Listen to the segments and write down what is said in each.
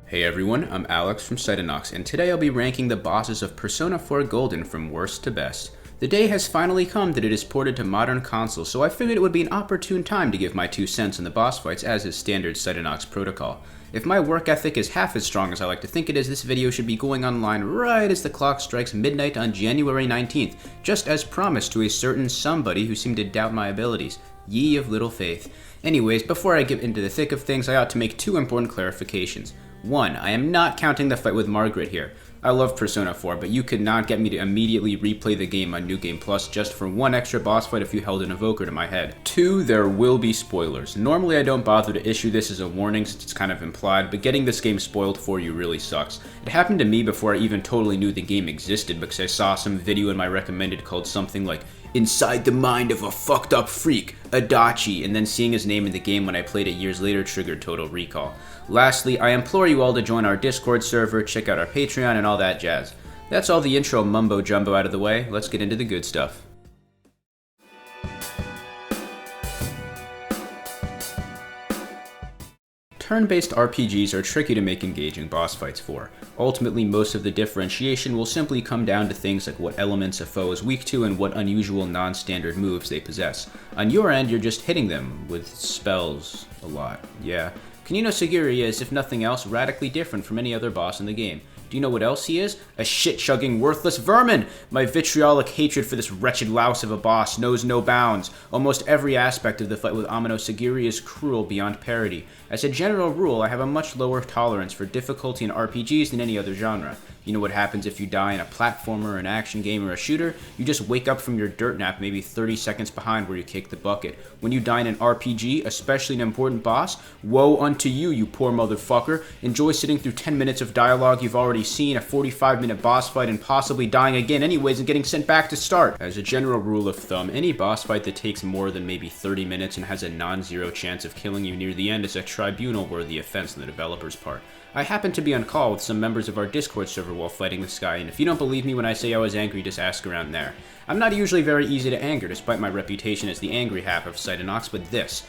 Hey everyone, I'm Alex from Cytonox, and today I'll be ranking the bosses of Persona 4 Golden from worst to best. The day has finally come that it is ported to modern consoles, so I figured it would be an opportune time to give my 2 cents on the boss fights as is standard Cytonox protocol. If my work ethic is half as strong as I like to think it is, this video should be going online right as the clock strikes midnight on January 19th, just as promised to a certain somebody who seemed to doubt my abilities. Ye of little faith. Anyways, before I get into the thick of things, I ought to make 2 important clarifications. 1. I am not counting the fight with Margaret here. I love Persona 4, but you could not get me to immediately replay the game on New Game Plus just for 1 extra boss fight if you held an evoker to my head. 2. There will be spoilers. Normally I don't bother to issue this as a warning since it's kind of implied, but getting this game spoiled for you really sucks. It happened to me before I even totally knew the game existed because I saw some video in my recommended called something like Inside the Mind of a Fucked Up Freak, Adachi, and then seeing his name in the game when I played it years later triggered total recall. Lastly, I implore you all to join our Discord server, check out our Patreon, and all that jazz. That's all the intro mumbo jumbo out of the way, let's get into the good stuff. Turn-based RPGs are tricky to make engaging boss fights for. Ultimately, most of the differentiation will simply come down to things like what elements a foe is weak to and what unusual non-standard moves they possess. On your end, you're just hitting them with spells a lot, yeah. Kunino Sagiri is, if nothing else, radically different from any other boss in the game. Do you know what else he is? A shit-chugging, worthless vermin! My vitriolic hatred for this wretched louse of a boss knows no bounds. Almost every aspect of the fight with Amano Sagiri is cruel beyond parody. As a general rule, I have a much lower tolerance for difficulty in RPGs than any other genre. You know what happens if you die in a platformer, an action game, or a shooter? You just wake up from your dirt nap maybe 30 seconds behind where you kicked the bucket. When you die in an RPG, especially an important boss, woe unto you, you poor motherfucker. Enjoy sitting through 10 minutes of dialogue you've already seen, a 45-minute boss fight, and possibly dying again anyways and getting sent back to start. As a general rule of thumb, any boss fight that takes more than maybe 30 minutes and has a non-zero chance of killing you near the end is a tribunal-worthy offense on the developer's part. I happened to be on call with some members of our Discord server while fighting this guy, and if you don't believe me when I say I was angry, just ask around there. I'm not usually very easy to anger, despite my reputation as the angry half of Cytonox, but this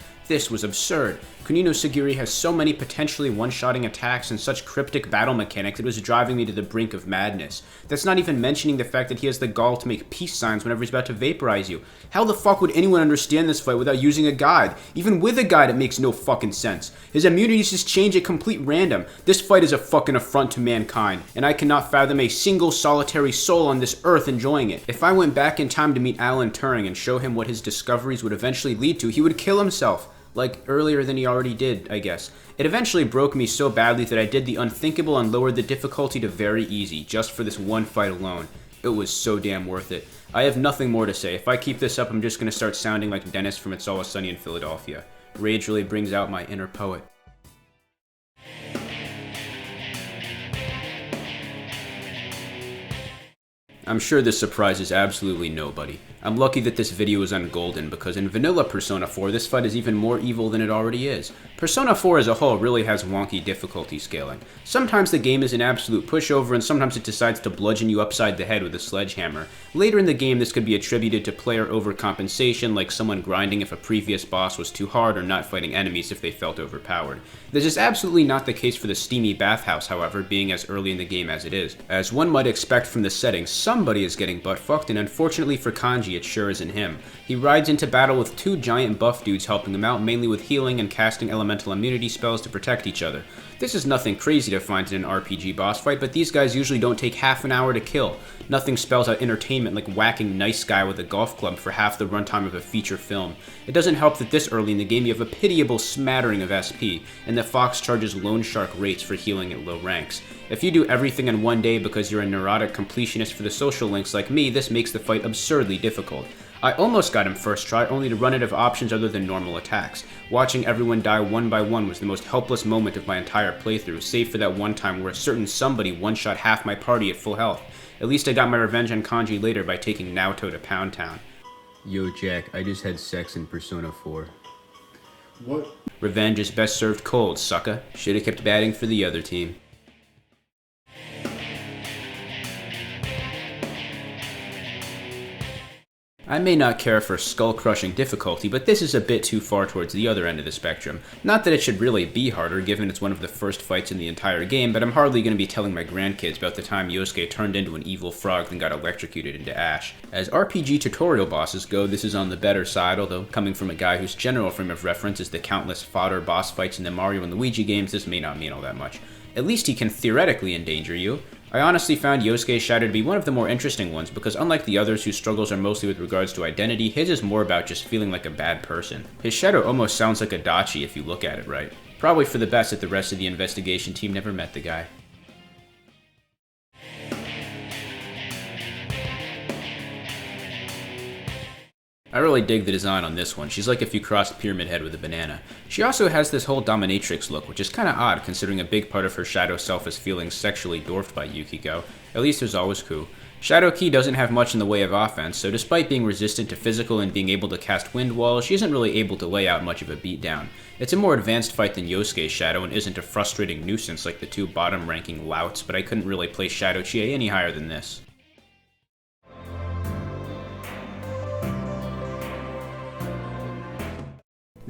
was absurd. Kunino Sagiri has so many potentially one-shotting attacks and such cryptic battle mechanics it was driving me to the brink of madness. That's not even mentioning the fact that he has the gall to make peace signs whenever he's about to vaporize you. How the fuck would anyone understand this fight without using a guide? Even with a guide, it makes no fucking sense. His immunities just change at complete random. This fight is a fucking affront to mankind, and I cannot fathom a single solitary soul on this earth enjoying it. If I went back in time to meet Alan Turing and show him what his discoveries would eventually lead to, he would kill himself. Like, earlier than he already did, I guess. It eventually broke me so badly that I did the unthinkable and lowered the difficulty to very easy, just for this one fight alone. It was so damn worth it. I have nothing more to say. If I keep this up, I'm just gonna start sounding like Dennis from It's Always Sunny in Philadelphia. Rage really brings out my inner poet. I'm sure this surprises absolutely nobody. I'm lucky that this video is on Golden because in vanilla Persona 4 this fight is even more evil than it already is. Persona 4 as a whole really has wonky difficulty scaling. Sometimes the game is an absolute pushover and sometimes it decides to bludgeon you upside the head with a sledgehammer. Later in the game this could be attributed to player overcompensation, like someone grinding if a previous boss was too hard or not fighting enemies if they felt overpowered. This is absolutely not the case for the steamy bathhouse, however, being as early in the game as it is. As one might expect from the setting, somebody is getting butt-fucked, and unfortunately for Kanji, it sure isn't him. He rides into battle with 2 giant buff dudes helping him out, mainly with healing and casting elemental immunity spells to protect each other. This is nothing crazy to find in an RPG boss fight, but these guys usually don't take half an hour to kill. Nothing spells out entertainment like whacking Nice Guy with a golf club for half the runtime of a feature film. It doesn't help that this early in the game you have a pitiable smattering of SP, and that Fox charges loan shark rates for healing at low ranks. If you do everything in one day because you're a neurotic completionist for the social links like me, this makes the fight absurdly difficult. I almost got him first try, only to run out of options other than normal attacks. Watching everyone die one by one was the most helpless moment of my entire playthrough, save for that one time where a certain somebody one-shot half my party at full health. At least I got my revenge on Kanji later by taking Naoto to Pound Town. Yo Jack, I just had sex in Persona 4. What? Revenge is best served cold, sucka. Should've kept batting for the other team. I may not care for skull-crushing difficulty, but this is a bit too far towards the other end of the spectrum. Not that it should really be harder, given it's one of the first fights in the entire game, but I'm hardly going to be telling my grandkids about the time Yosuke turned into an evil frog and got electrocuted into ash. As RPG tutorial bosses go, this is on the better side, although coming from a guy whose general frame of reference is the countless fodder boss fights in the Mario and Luigi games, this may not mean all that much. At least he can theoretically endanger you. I honestly found Yosuke's Shadow to be one of the more interesting ones because unlike the others whose struggles are mostly with regards to identity, his is more about just feeling like a bad person. His shadow almost sounds like a Adachi if you look at it right. Probably for the best that the rest of the investigation team never met the guy. I really dig the design on this one. She's like if you crossed Pyramid Head with a banana. She also has this whole dominatrix look, which is kinda odd considering a big part of her shadow self is feeling sexually dwarfed by Yukiko. At least there's always Ku. Shadow Key doesn't have much in the way of offense, so despite being resistant to physical and being able to cast wind walls, she isn't really able to lay out much of a beatdown. It's a more advanced fight than Yosuke's Shadow and isn't a frustrating nuisance like the two bottom-ranking louts, but I couldn't really place Shadow Chie any higher than this.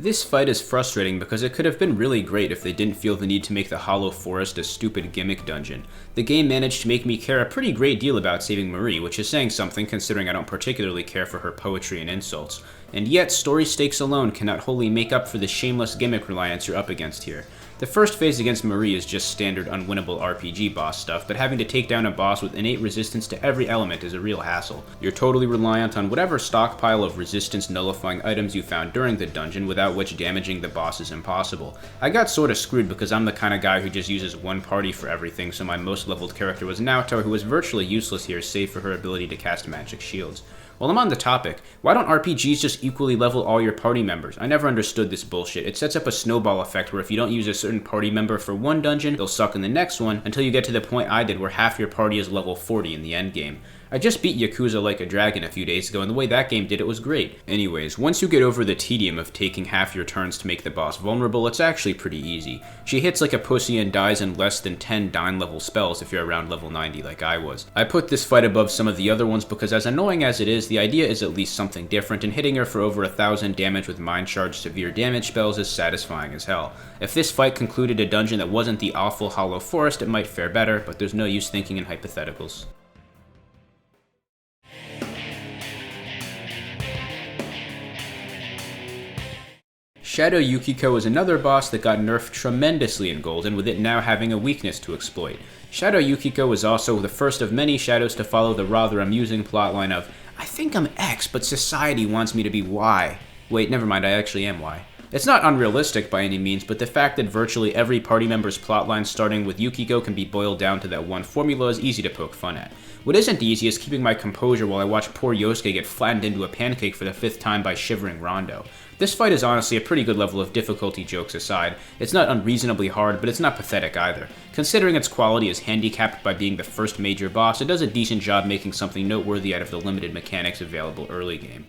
This fight is frustrating because it could have been really great if they didn't feel the need to make the Hollow Forest a stupid gimmick dungeon. The game managed to make me care a pretty great deal about saving Marie, which is saying something considering I don't particularly care for her poetry and insults. And yet, story stakes alone cannot wholly make up for the shameless gimmick reliance you're up against here. The first phase against Marie is just standard unwinnable RPG boss stuff, but having to take down a boss with innate resistance to every element is a real hassle. You're totally reliant on whatever stockpile of resistance nullifying items you found during the dungeon, without which damaging the boss is impossible. I got sorta screwed because I'm the kind of guy who just uses one party for everything, so my most leveled character was Naoto, who was virtually useless here save for her ability to cast magic shields. While I'm on the topic, why don't RPGs just equally level all your party members? I never understood this bullshit. It sets up a snowball effect where if you don't use a certain party member for one dungeon, they'll suck in the next one until you get to the point I did where half your party is level 40 in the endgame. I just beat Yakuza Like a Dragon a few days ago, and the way that game did it was great. Anyways, once you get over the tedium of taking half your turns to make the boss vulnerable, it's actually pretty easy. She hits like a pussy and dies in less than 10 Dine level spells if you're around level 90 like I was. I put this fight above some of the other ones because as annoying as it is, the idea is at least something different, and hitting her for over 1,000 damage with Mind Charge severe damage spells is satisfying as hell. If this fight concluded a dungeon that wasn't the awful Hollow Forest, it might fare better, but there's no use thinking in hypotheticals. Shadow Yukiko is another boss that got nerfed tremendously in Golden, with it now having a weakness to exploit. Shadow Yukiko was also the first of many shadows to follow the rather amusing plotline of, I think I'm X, but society wants me to be Y. Wait, never mind, I actually am Y. It's not unrealistic by any means, but the fact that virtually every party member's plotline starting with Yukiko can be boiled down to that one formula is easy to poke fun at. What isn't easy is keeping my composure while I watch poor Yosuke get flattened into a pancake for the 5th time by shivering Rondo. This fight is honestly a pretty good level of difficulty, jokes aside. It's not unreasonably hard, but it's not pathetic either. Considering its quality is handicapped by being the first major boss, it does a decent job making something noteworthy out of the limited mechanics available early game.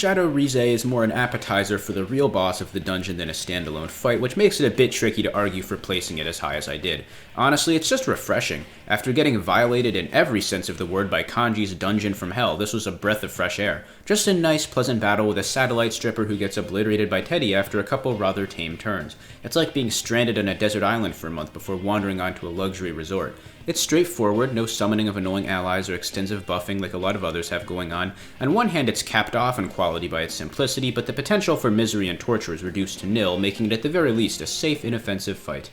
Shadow Rize is more an appetizer for the real boss of the dungeon than a standalone fight, which makes it a bit tricky to argue for placing it as high as I did. Honestly, it's just refreshing. After getting violated in every sense of the word by Kanji's Dungeon from Hell, this was a breath of fresh air. Just a nice, pleasant battle with a satellite stripper who gets obliterated by Teddy after a couple rather tame turns. It's like being stranded on a desert island for a month before wandering onto a luxury resort. It's straightforward, no summoning of annoying allies or extensive buffing like a lot of others have going on. On one hand, it's capped off in quality by its simplicity, but the potential for misery and torture is reduced to nil, making it at the very least a safe, inoffensive fight.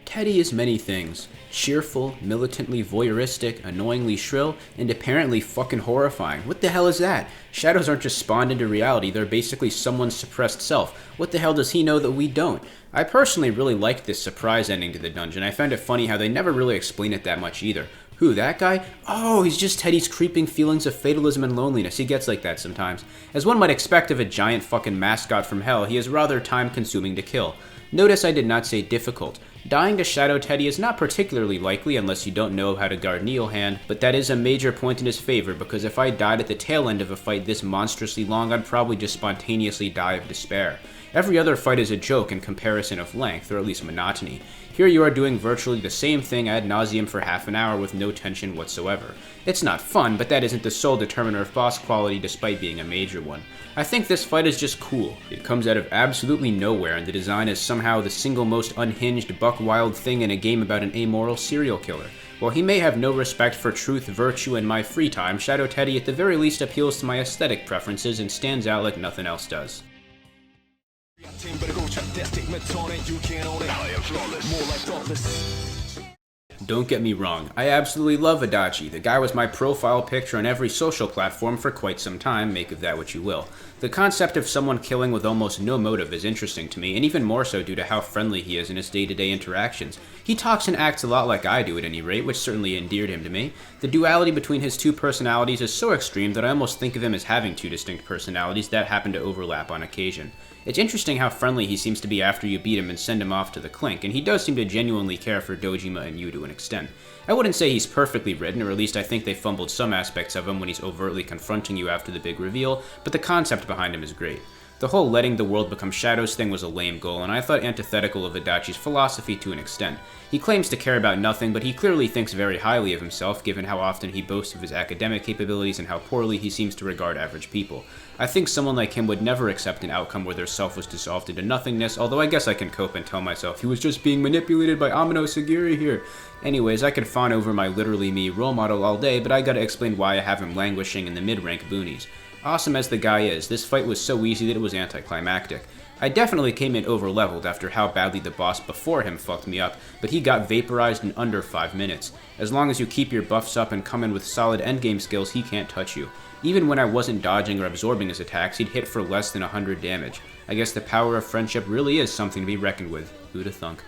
Teddy is many things. Cheerful, militantly voyeuristic, annoyingly shrill, and apparently fucking horrifying. What the hell is that? Shadows aren't just spawned into reality, they're basically someone's suppressed self. What the hell does he know that we don't? I personally really liked this surprise ending to the dungeon. I found it funny how they never really explain it that much either. Who, that guy? Oh, he's just Teddy's creeping feelings of fatalism and loneliness. He gets like that sometimes. As one might expect of a giant fucking mascot from hell, he is rather time-consuming to kill. Notice I did not say difficult. Dying to Shadow Teddy is not particularly likely unless you don't know how to guard Neilhand, but that is a major point in his favor because if I died at the tail end of a fight this monstrously long, I'd probably just spontaneously die of despair. Every other fight is a joke in comparison of length, or at least monotony. Here you are doing virtually the same thing ad nauseum for half an hour with no tension whatsoever. It's not fun, but that isn't the sole determiner of boss quality despite being a major one. I think this fight is just cool. It comes out of absolutely nowhere, and the design is somehow the single most unhinged, buck-wild thing in a game about an amoral serial killer. While he may have no respect for truth, virtue, and my free time, Shadow Teddy at the very least appeals to my aesthetic preferences and stands out like nothing else does. Don't get me wrong, I absolutely love Adachi. The guy was my profile picture on every social platform for quite some time, make of that what you will. The concept of someone killing with almost no motive is interesting to me, and even more so due to how friendly he is in his day-to-day interactions. He talks and acts a lot like I do at any rate, which certainly endeared him to me. The duality between his two personalities is so extreme that I almost think of him as having two distinct personalities that happen to overlap on occasion. It's interesting how friendly he seems to be after you beat him and send him off to the clink, and he does seem to genuinely care for Dojima and you to an extent. I wouldn't say he's perfectly written, or at least I think they fumbled some aspects of him when he's overtly confronting you after the big reveal, but the concept behind him is great. The whole letting the world become shadows thing was a lame goal, and I thought antithetical of Adachi's philosophy to an extent. He claims to care about nothing, but he clearly thinks very highly of himself, given how often he boasts of his academic capabilities and how poorly he seems to regard average people. I think someone like him would never accept an outcome where their self was dissolved into nothingness, although I guess I can cope and tell myself he was just being manipulated by Amino Sagiri here. Anyways, I could fawn over my literally me role model all day, but I gotta explain why I have him languishing in the mid-rank boonies. Awesome as the guy is, this fight was so easy that it was anticlimactic. I definitely came in over-leveled after how badly the boss before him fucked me up, but he got vaporized in under 5 minutes. As long as you keep your buffs up and come in with solid endgame skills, he can't touch you. Even when I wasn't dodging or absorbing his attacks, he'd hit for less than 100 damage. I guess the power of friendship really is something to be reckoned with. Who'da thunk?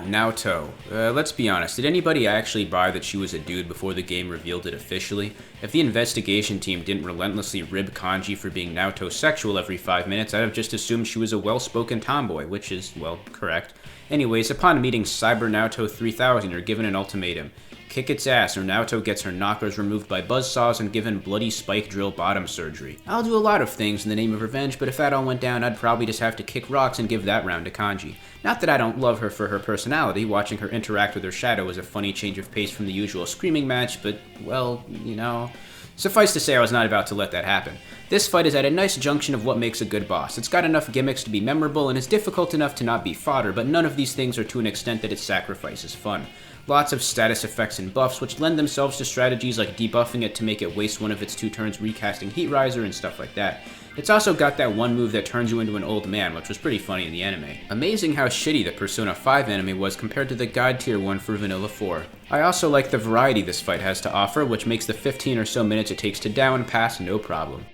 Naoto. Let's be honest, did anybody actually buy that she was a dude before the game revealed it officially? If the investigation team didn't relentlessly rib Kanji for being Naoto sexual every 5 minutes, I'd have just assumed she was a well-spoken tomboy, which is, well, correct. Anyways, upon meeting Cyber Naoto 3000, you're given an ultimatum. Kick its ass, or Naoto gets her knockers removed by buzzsaws and given bloody spike drill bottom surgery. I'll do a lot of things in the name of revenge, but if that all went down, I'd probably just have to kick rocks and give that round to Kanji. Not that I don't love her for her personality, watching her interact with her shadow is a funny change of pace from the usual screaming match, but, well, you know. Suffice to say, I was not about to let that happen. This fight is at a nice junction of what makes a good boss. It's got enough gimmicks to be memorable and is difficult enough to not be fodder, but none of these things are to an extent that its sacrifice is fun. Lots of status effects and buffs, which lend themselves to strategies like debuffing it to make it waste one of its 2 turns recasting Heat Riser and stuff like that. It's also got that one move that turns you into an old man, which was pretty funny in the anime. Amazing how shitty the Persona 5 anime was compared to the god tier one for Vanilla 4. I also like the variety this fight has to offer, which makes the 15 or so minutes it takes to down pass no problem.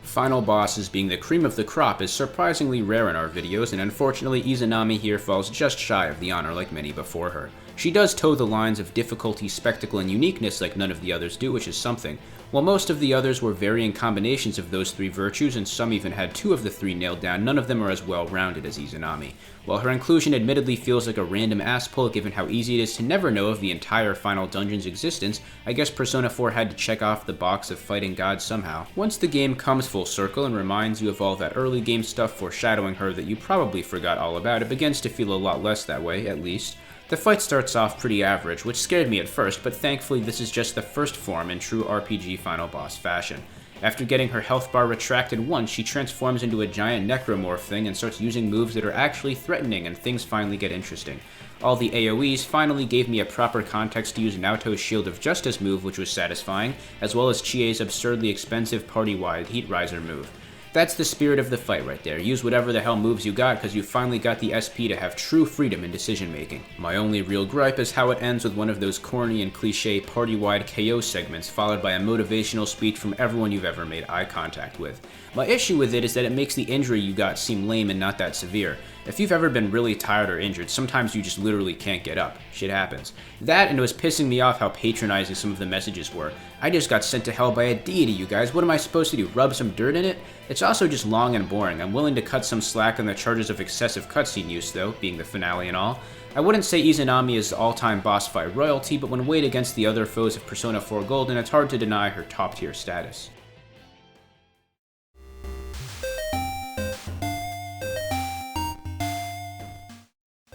Final bosses being the cream of the crop is surprisingly rare in our videos, and unfortunately Izanami here falls just shy of the honor like many before her. She does toe the lines of difficulty, spectacle, and uniqueness like none of the others do, which is something. While most of the others were varying combinations of those 3 virtues, and some even had 2 of the 3 nailed down, none of them are as well-rounded as Izanami. While her inclusion admittedly feels like a random ass pull given how easy it is to never know of the entire final dungeon's existence, I guess Persona 4 had to check off the box of fighting gods somehow. Once the game comes full circle and reminds you of all that early game stuff foreshadowing her that you probably forgot all about, it begins to feel a lot less that way, at least. The fight starts off pretty average, which scared me at first, but thankfully this is just the first form in true RPG final boss fashion. After getting her health bar retracted once, she transforms into a giant necromorph thing and starts using moves that are actually threatening, and things finally get interesting. All the AoEs finally gave me a proper context to use Naoto's Shield of Justice move, which was satisfying, as well as Chie's absurdly expensive party-wide Heat Riser move. That's the spirit of the fight right there. Use whatever the hell moves you got because you finally got the SP to have true freedom in decision making. My only real gripe is how it ends with one of those corny and cliche party-wide KO segments followed by a motivational speech from everyone you've ever made eye contact with. My issue with it is that it makes the injury you got seem lame and not that severe. If you've ever been really tired or injured, sometimes you just literally can't get up. Shit happens. That, and it was pissing me off how patronizing some of the messages were. I just got sent to hell by a deity, you guys. What am I supposed to do, rub some dirt in it? It's also just long and boring. I'm willing to cut some slack on the charges of excessive cutscene use, though, being the finale and all. I wouldn't say Izanami is all-time boss fight royalty, but when weighed against the other foes of Persona 4 Golden, it's hard to deny her top-tier status.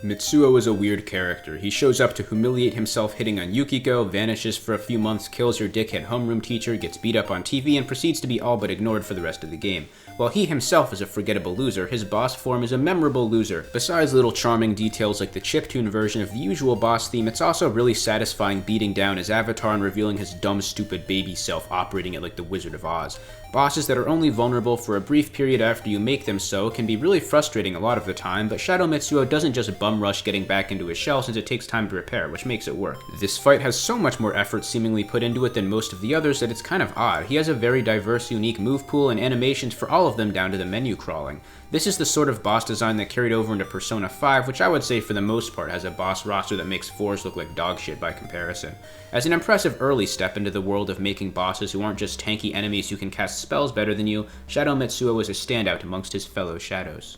Mitsuo is a weird character. He shows up to humiliate himself hitting on Yukiko, vanishes for a few months, kills her dickhead homeroom teacher, gets beat up on TV, and proceeds to be all but ignored for the rest of the game. While he himself is a forgettable loser, his boss form is a memorable loser. Besides little charming details like the chiptune version of the usual boss theme, it's also really satisfying beating down his avatar and revealing his dumb, stupid baby self operating it like the Wizard of Oz. Bosses that are only vulnerable for a brief period after you make them so can be really frustrating a lot of the time, but Shadow Mitsuo doesn't just bum rush getting back into his shell since it takes time to repair, which makes it work. This fight has so much more effort seemingly put into it than most of the others that it's kind of odd. He has a very diverse, unique move pool and animations for all of them down to the menu crawling. This is the sort of boss design that carried over into Persona 5, which I would say for the most part has a boss roster that makes 4s look like dog shit by comparison. As an impressive early step into the world of making bosses who aren't just tanky enemies who can cast spells better than you, Shadow Mitsuo is a standout amongst his fellow shadows.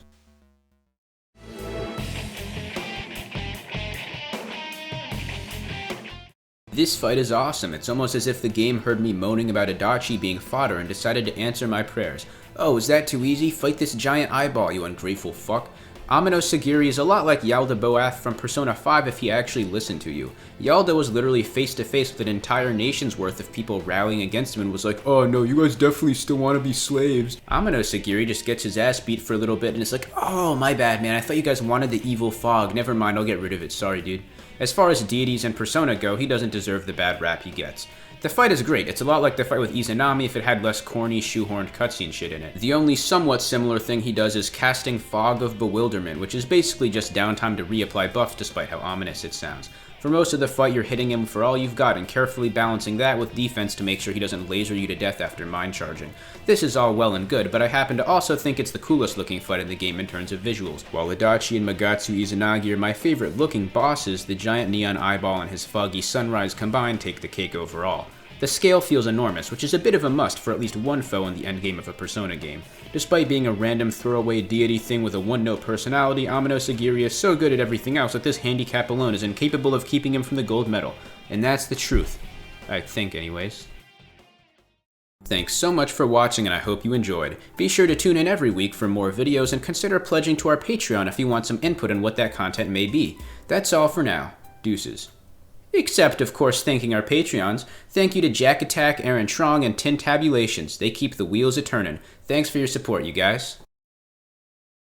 This fight is awesome. It's almost as if the game heard me moaning about Adachi being fodder and decided to answer my prayers. Oh, is that too easy? Fight this giant eyeball, you ungrateful fuck. Amino Sagiri is a lot like Yalda Boath from Persona 5 if he actually listened to you. Yalda was literally face to face with an entire nation's worth of people rallying against him and was like, oh no, you guys definitely still want to be slaves. Amino Sagiri just gets his ass beat for a little bit and is like, oh my bad man, I thought you guys wanted the evil fog, never mind, I'll get rid of it, sorry dude. As far as deities and Persona go, he doesn't deserve the bad rap he gets. The fight is great. It's a lot like the fight with Izanami if it had less corny, shoehorned cutscene shit in it. The only somewhat similar thing he does is casting Fog of Bewilderment, which is basically just downtime to reapply buffs despite how ominous it sounds. For most of the fight, you're hitting him for all you've got and carefully balancing that with defense to make sure he doesn't laser you to death after mind charging. This is all well and good, but I happen to also think it's the coolest looking fight in the game in terms of visuals. While Adachi and Magatsu Izanagi are my favorite looking bosses, the giant neon eyeball and his foggy sunrise combined take the cake overall. The scale feels enormous, which is a bit of a must for at least one foe in the endgame of a Persona game. Despite being a random throwaway deity thing with a one-note personality, Amino Sagiri is so good at everything else that this handicap alone is incapable of keeping him from the gold medal. And that's the truth. I think, anyways. Thanks so much for watching and I hope you enjoyed. Be sure to tune in every week for more videos and consider pledging to our Patreon if you want some input on what that content may be. That's all for now. Deuces. Except, of course, thanking our Patreons. Thank you to Jack Attack, Aaron Trong, and Tintabulations. They keep the wheels a-turnin'. Thanks for your support, you guys.